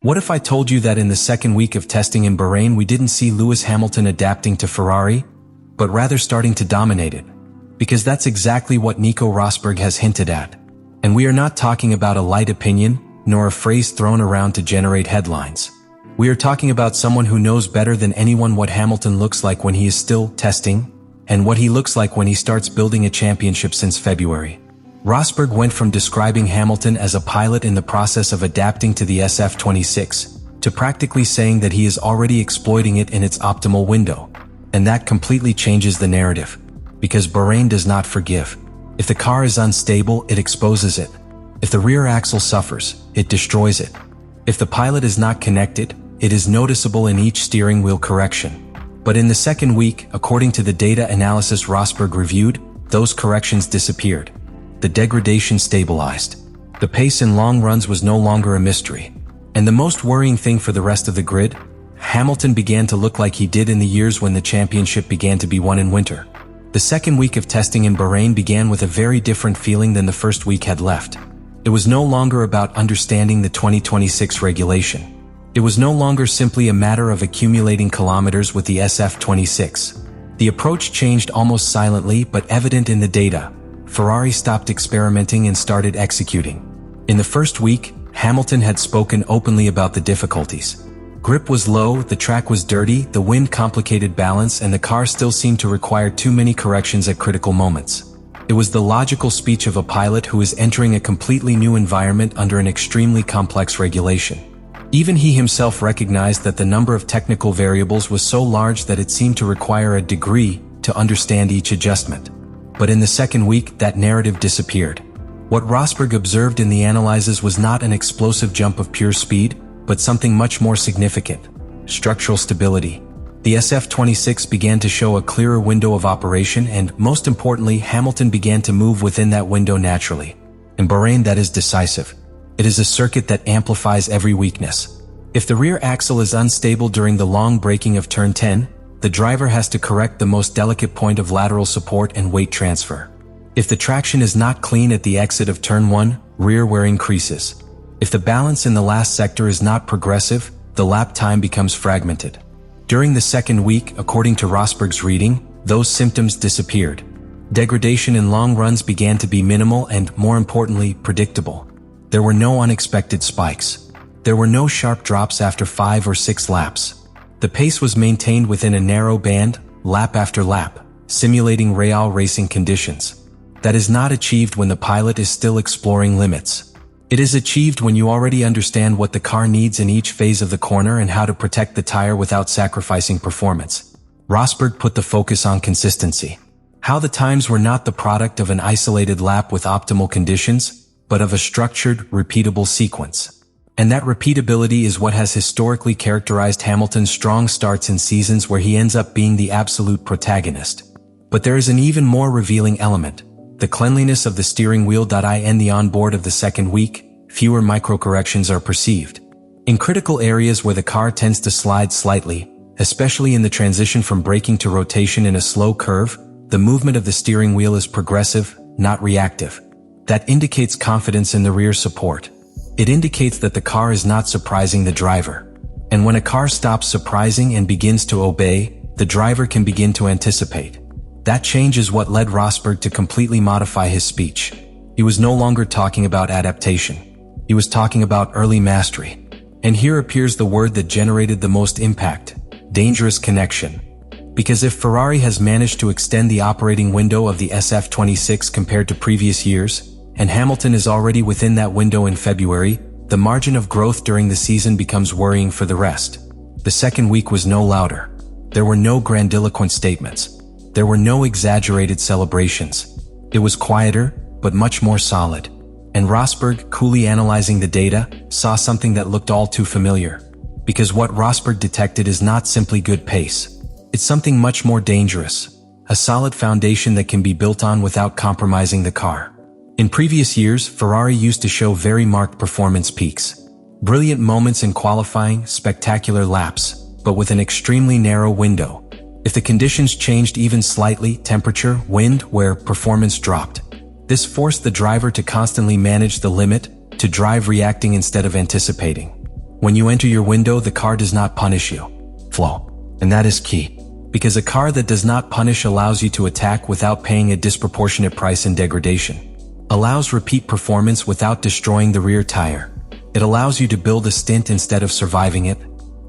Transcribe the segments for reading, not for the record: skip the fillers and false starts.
What if I told you that in the second week of testing in Bahrain we didn't see Lewis Hamilton adapting to Ferrari, but rather starting to dominate it? Because that's exactly what Nico Rosberg has hinted at. And we are not talking about a light opinion, nor a phrase thrown around to generate headlines. We are talking about someone who knows better than anyone what Hamilton looks like when he is still testing, and what he looks like when he starts building a championship since February. Rosberg went from describing Hamilton as a pilot in the process of adapting to the SF26, to practically saying that he is already exploiting it in its optimal window. And that completely changes the narrative. Because Bahrain does not forgive. If the car is unstable, it exposes it. If the rear axle suffers, it destroys it. If the pilot is not connected, it is noticeable in each steering wheel correction. But in the second week, according to the data analysis Rosberg reviewed, those corrections disappeared. The degradation stabilized. The pace in long runs was no longer a mystery. And the most worrying thing for the rest of the grid, Hamilton began to look like he did in the years when the championship began to be won in winter. The second week of testing in Bahrain began with a very different feeling than the first week had left. It was no longer about understanding the 2026 regulation. It was no longer simply a matter of accumulating kilometers with the SF26. The approach changed almost silently but evident in the data. Ferrari stopped experimenting and started executing. In the first week, Hamilton had spoken openly about the difficulties. Grip was low, the track was dirty, the wind complicated balance, and the car still seemed to require too many corrections at critical moments. It was the logical speech of a pilot who is entering a completely new environment under an extremely complex regulation. Even he himself recognized that the number of technical variables was so large that it seemed to require a degree to understand each adjustment. But in the second week, that narrative disappeared. What Rosberg observed in the analyses was not an explosive jump of pure speed, but something much more significant: structural stability. The SF26 began to show a clearer window of operation, and most importantly, Hamilton began to move within that window naturally. In Bahrain, that is decisive. It is a circuit that amplifies every weakness. If the rear axle is unstable during the long braking of turn 10, the driver has to correct the most delicate point of lateral support and weight transfer. If the traction is not clean at the exit of turn 1, rear wear increases. If the balance in the last sector is not progressive, the lap time becomes fragmented. During the second week, according to Rosberg's reading, those symptoms disappeared. Degradation in long runs began to be minimal and, more importantly, predictable. There were no unexpected spikes. There were no sharp drops after 5 or 6 laps. The pace was maintained within a narrow band, lap after lap, simulating real racing conditions. That is not achieved when the pilot is still exploring limits. It is achieved when you already understand what the car needs in each phase of the corner and how to protect the tire without sacrificing performance. Rosberg put the focus on consistency. How the times were not the product of an isolated lap with optimal conditions, but of a structured, repeatable sequence. And that repeatability is what has historically characterized Hamilton's strong starts in seasons where he ends up being the absolute protagonist. But there is an even more revealing element: the cleanliness of the steering wheel. In the onboard of the second week, fewer microcorrections are perceived. In critical areas where the car tends to slide slightly, especially in the transition from braking to rotation in a slow curve, the movement of the steering wheel is progressive, not reactive. That indicates confidence in the rear support. It indicates that the car is not surprising the driver. And when a car stops surprising and begins to obey, the driver can begin to anticipate. That change is what led Rosberg to completely modify his speech. He was no longer talking about adaptation. He was talking about early mastery. And here appears the word that generated the most impact: dangerous connection. Because if Ferrari has managed to extend the operating window of the SF26 compared to previous years, and Hamilton is already within that window in February, the margin of growth during the season becomes worrying for the rest. The second week was no louder. There were no grandiloquent statements. There were no exaggerated celebrations. It was quieter, but much more solid. And Rosberg, coolly analyzing the data, saw something that looked all too familiar. Because what Rosberg detected is not simply good pace. It's something much more dangerous. A solid foundation that can be built on without compromising the car. In previous years, Ferrari used to show very marked performance peaks. Brilliant moments in qualifying, spectacular laps, but with an extremely narrow window. If the conditions changed even slightly, temperature, wind, where performance dropped. This forced the driver to constantly manage the limit, to drive reacting instead of anticipating. When you enter your window, the car does not punish you. Flow. And that is key. Because a car that does not punish allows you to attack without paying a disproportionate price in degradation. Allows repeat performance without destroying the rear tire. It allows you to build a stint instead of surviving it.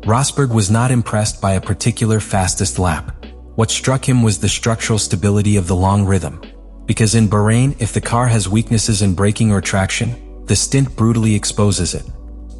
Rosberg was not impressed by a particular fastest lap. What struck him was the structural stability of the long rhythm. Because in Bahrain, if the car has weaknesses in braking or traction, the stint brutally exposes it.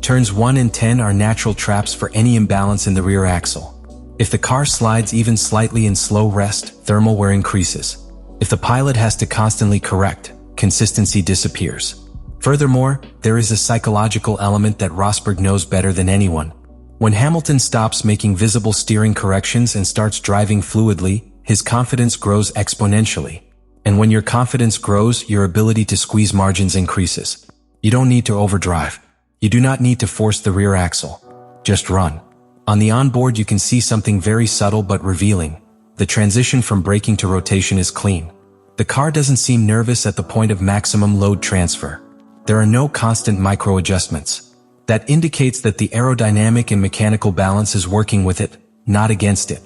Turns 1 and 10 are natural traps for any imbalance in the rear axle. If the car slides even slightly in slow rest, thermal wear increases. If the pilot has to constantly correct, consistency disappears. Furthermore, there is a psychological element that Rosberg knows better than anyone. When Hamilton stops making visible steering corrections and starts driving fluidly, his confidence grows exponentially. And when your confidence grows, your ability to squeeze margins increases. You don't need to overdrive. You do not need to force the rear axle. Just run. On the onboard you can see something very subtle but revealing. The transition from braking to rotation is clean. The car doesn't seem nervous at the point of maximum load transfer. There are no constant micro adjustments. That indicates that the aerodynamic and mechanical balance is working with it, not against it.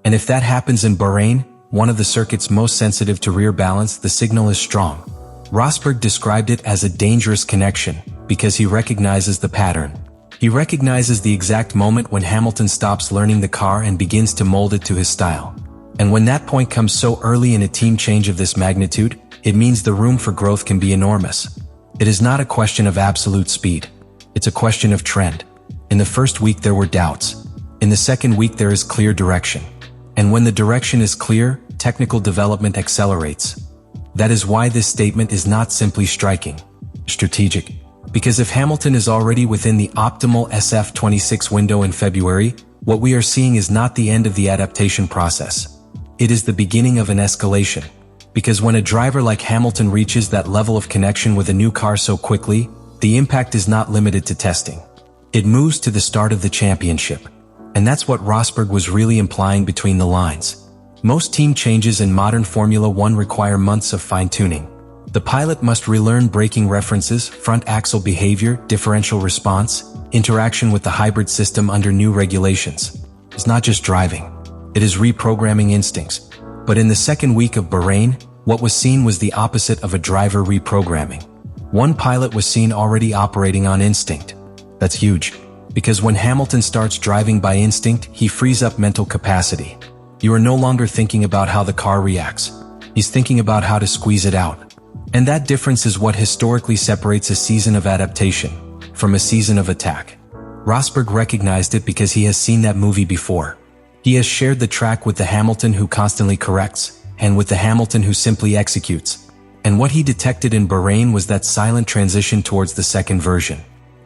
And if that happens in Bahrain, one of the circuits most sensitive to rear balance, the signal is strong. Rosberg described it as a dangerous connection because he recognizes the pattern. He recognizes the exact moment when Hamilton stops learning the car and begins to mold it to his style. And when that point comes so early in a team change of this magnitude, it means the room for growth can be enormous. It is not a question of absolute speed. It's a question of trend. In the first week there were doubts. In the second week there is clear direction. And when the direction is clear, technical development accelerates. That is why this statement is not simply striking. Strategic. Because if Hamilton is already within the optimal SF26 window in February, what we are seeing is not the end of the adaptation process. It is the beginning of an escalation. Because when a driver like Hamilton reaches that level of connection with a new car so quickly, the impact is not limited to testing. It moves to the start of the championship. And that's what Rosberg was really implying between the lines. Most team changes in modern Formula One require months of fine-tuning. The pilot must relearn braking references, front axle behavior, differential response, interaction with the hybrid system under new regulations. It's not just driving. It is reprogramming instincts. But in the second week of Bahrain, what was seen was the opposite of a driver reprogramming. One pilot was seen already operating on instinct. That's huge. Because when Hamilton starts driving by instinct, he frees up mental capacity. You are no longer thinking about how the car reacts. He's thinking about how to squeeze it out. And that difference is what historically separates a season of adaptation from a season of attack. Rosberg recognized it because he has seen that movie before. He has shared the track with the Hamilton who constantly corrects, and with the Hamilton who simply executes. And what he detected in Bahrain was that silent transition towards the second version.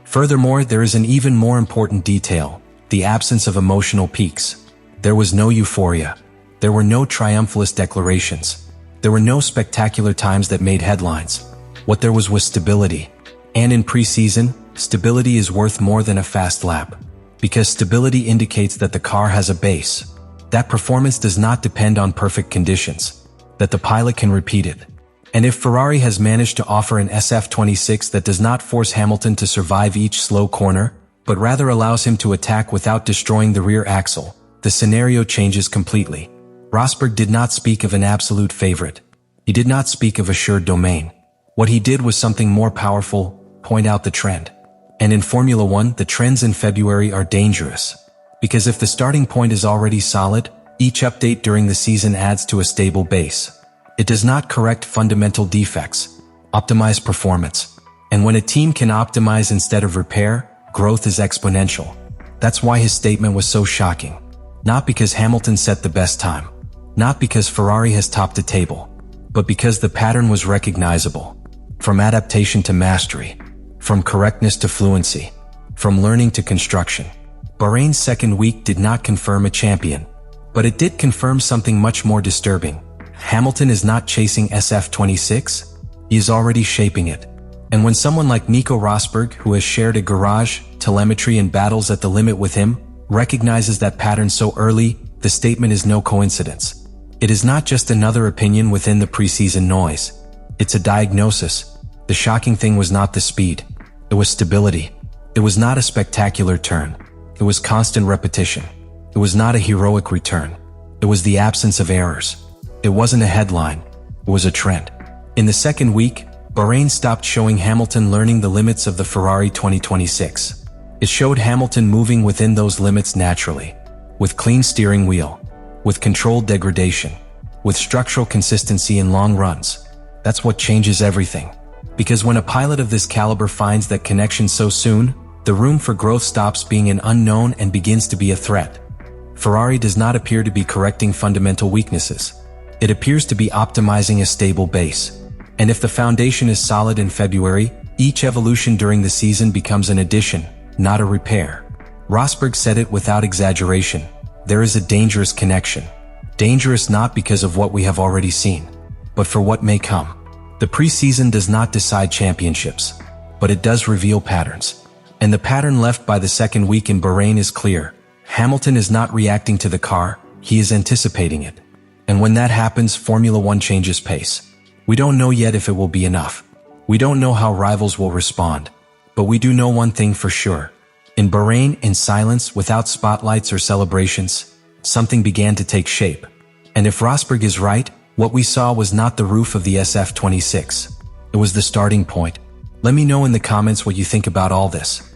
Furthermore, there is an even more important detail, the absence of emotional peaks. There was no euphoria. There were no triumphalist declarations. There were no spectacular times that made headlines. What there was stability. And in preseason, stability is worth more than a fast lap. Because stability indicates that the car has a base. That performance does not depend on perfect conditions. That the pilot can repeat it. And if Ferrari has managed to offer an SF26 that does not force Hamilton to survive each slow corner, but rather allows him to attack without destroying the rear axle, the scenario changes completely. Rosberg did not speak of an absolute favorite. He did not speak of assured domain. What he did was something more powerful, point out the trend. And in Formula One, the trends in February are dangerous. Because if the starting point is already solid, each update during the season adds to a stable base. It does not correct fundamental defects, optimize performance. And when a team can optimize instead of repair, growth is exponential. That's why his statement was so shocking. Not because Hamilton set the best time. Not because Ferrari has topped the table, but because the pattern was recognizable. From adaptation to mastery, from correctness to fluency, from learning to construction. Bahrain's second week did not confirm a champion, but it did confirm something much more disturbing. Hamilton is not chasing SF26, he is already shaping it. And when someone like Nico Rosberg, who has shared a garage, telemetry and battles at the limit with him, recognizes that pattern so early, the statement is no coincidence. It is not just another opinion within the preseason noise. It's a diagnosis. The shocking thing was not the speed. It was stability. It was not a spectacular turn. It was constant repetition. It was not a heroic return. It was the absence of errors. It wasn't a headline. It was a trend. In the second week, Bahrain stopped showing Hamilton learning the limits of the Ferrari 2026. It showed Hamilton moving within those limits naturally, with clean steering wheel, with controlled degradation, with structural consistency in long runs. That's what changes everything. Because when a pilot of this caliber finds that connection so soon, the room for growth stops being an unknown and begins to be a threat. Ferrari does not appear to be correcting fundamental weaknesses. It appears to be optimizing a stable base. And if the foundation is solid in February, each evolution during the season becomes an addition, not a repair. Rosberg said it without exaggeration. There is a dangerous connection. Dangerous not because of what we have already seen, but for what may come. The preseason does not decide championships, but it does reveal patterns. And the pattern left by the second week in Bahrain is clear. Hamilton is not reacting to the car, he is anticipating it. And when that happens, Formula One changes pace. We don't know yet if it will be enough. We don't know how rivals will respond. But we do know one thing for sure. In Bahrain, in silence, without spotlights or celebrations, something began to take shape. And if Rosberg is right, what we saw was not the roof of the SF26. It was the starting point. Let me know in the comments what you think about all this.